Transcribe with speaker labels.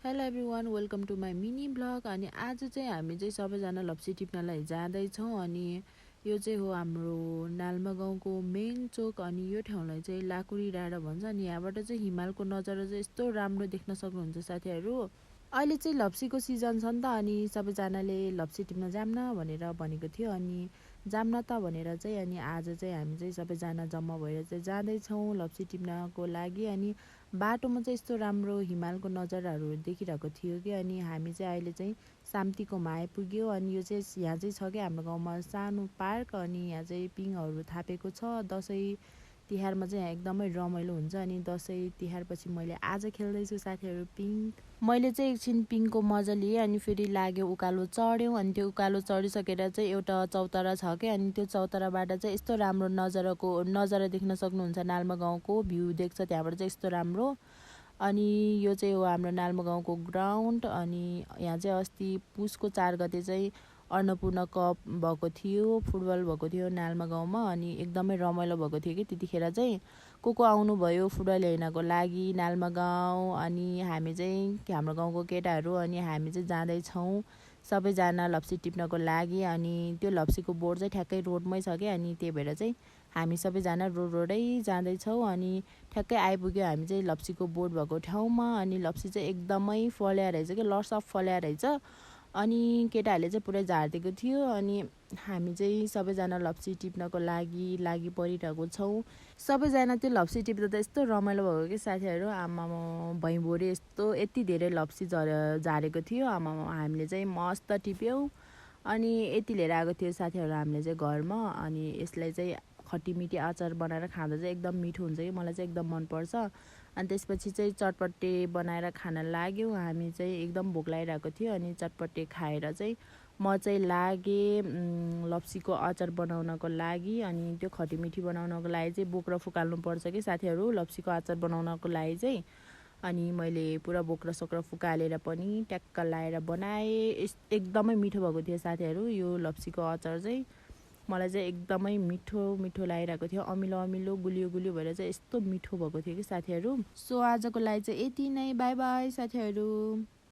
Speaker 1: Hello everyone, welcome to my mini blog. अनि आज चाहिँ हामी चाहिँ सबैजना लप्सी टिप्नलाई जाँदैछौँ। अनि यो चाहिँ हो हाम्रो नाल्मा गाउँको मेन चोक। अनि यो ठाउँलाई चाहिँ लाकुरी डाँडा भन्छ। अनि यहाँबाट चाहिँ हिमालको नजारा चाहिँ यस्तो राम्रो देख्न सक्नुहुन्छ साथीहरू। अहिले चाहिँ लप्सीको सिजन छ नि त, अनि सबैजनाले लप्सी टिप्न जाऊँ न भनेर भनेको थियो। अनि जाऊँ न त भनेर चाहिँ अनि आज चाहिँ हामी चाहिँ सबैजना जम्मा भएर चाहिँ जाँदैछौँ लप्सी टिप्नको लागि। अनि बाटोमा चाहिँ यस्तो राम्रो हिमालको नजाराहरू देखिरहेको थियो कि। अनि हामी चाहिँ अहिले चाहिँ शान्तिकोमा आइपुग्यो। अनि यो चाहिँ यहाँ चाहिँ छ कि हाम्रो गाउँमा सानो पार्क। अनि यहाँ चाहिँ पिङहरू थापेको छ। दसैँ तिहारमा चाहिँ यहाँ एकदमै रमाइलो हुन्छ। अनि दसैँ तिहारपछि मैले आज खेल्दैछु साथीहरू पिङ। मैले चाहिँ एकछिन पिङको मजा लिएँ। अनि फेरि लाग्यो उकालो चढ्यौँ। अनि त्यो उकालो चढिसकेर चाहिँ एउटा चौतारा छ क्या। अनि त्यो चौताराबाट चाहिँ यस्तो राम्रो नजारा देख्न सक्नुहुन्छ। नाल्मा गाउँको भ्यू देख्छ त्यहाँबाट चाहिँ यस्तो राम्रो। अनि यो चाहिँ हो हाम्रो नाल्मा गाउँको ग्राउन्ड। अनि यहाँ चाहिँ अस्ति पुसको 4 गते चाहिँ अन्नपूर्ण कप भएको थियो, फुटबल भएको थियो नाल्मा गाउँमा। अनि एकदमै रमाइलो भएको थियो कि त्यतिखेर चाहिँ को आउनुभयो फुटबल हेर्नको लागि नाल्मा गाउँ। अनि हामी चाहिँ हाम्रो गाउँको केटाहरू अनि हामी चाहिँ जाँदैछौँ सबैजना लप्सी टिप्नको लागि। अनि त्यो लप्सीको बोर्ड चाहिँ ठ्याक्कै रोडमै छ क्या। अनि त्यही भएर चाहिँ हामी सबैजना रोडै जाँदैछौँ। अनि ठ्याक्कै आइपुग्यो हामी चाहिँ लप्सीको बोर्ड भएको ठाउँमा। अनि लप्सी चाहिँ एकदमै फल्या रहेछ कि, लट्स अफ फल्या रहेछ। अनि केटाहरूले चाहिँ पुरै झारिदिएको थियो। अनि हामी चाहिँ सबैजना लप्सी टिप्नको लागि परिरहेको छौँ। सबैजना त्यो लप्सी टिप्दा त यस्तो रमाइलो भएको कि साथीहरू। आमामा भैँभोरे यति धेरै लप्सी झारेको थियो। आमामा हामीले चाहिँ मस्त टिप्यौँ। अनि यति लिएर आएको थियो साथीहरू हामीले चाहिँ घरमा। अनि यसलाई चाहिँ खट्टीमिठी अचार बनाएर खाँदा चाहिँ एकदम मिठो हुन्छ कि, मलाई चाहिँ एकदम मनपर्छ। अनि त्यसपछि चाहिँ चटपटे बनाएर खान लाग्यौँ। हामी चाहिँ एकदम भोक लागिरहेको थियो। अनि चटपटे खाएर चाहिँ म चाहिँ लागेँ लप्सीको अचार बनाउनको लागि। अनि त्यो खट्टीमिठी बनाउनको लागि चाहिँ बोक्रा फुकाल्नुपर्छ कि साथीहरू लप्सीको अचार बनाउनको लागि चाहिँ। अनि मैले पुरा बोक्रा सोक्रा फुकालेर पनि ट्याक्क लाएर बनाएँ। एकदमै मिठो भएको थियो साथीहरू यो लप्सीको अचार चाहिँ। मलाई चाहिँ एकदमै मिठो लागिरहेको थियो। अमिलो गुलियो भएर चाहिँ यस्तो मिठो भएको थियो कि साथीहरू। सो आजको लागि चाहिँ यति नै। बाई बाई साथीहरू।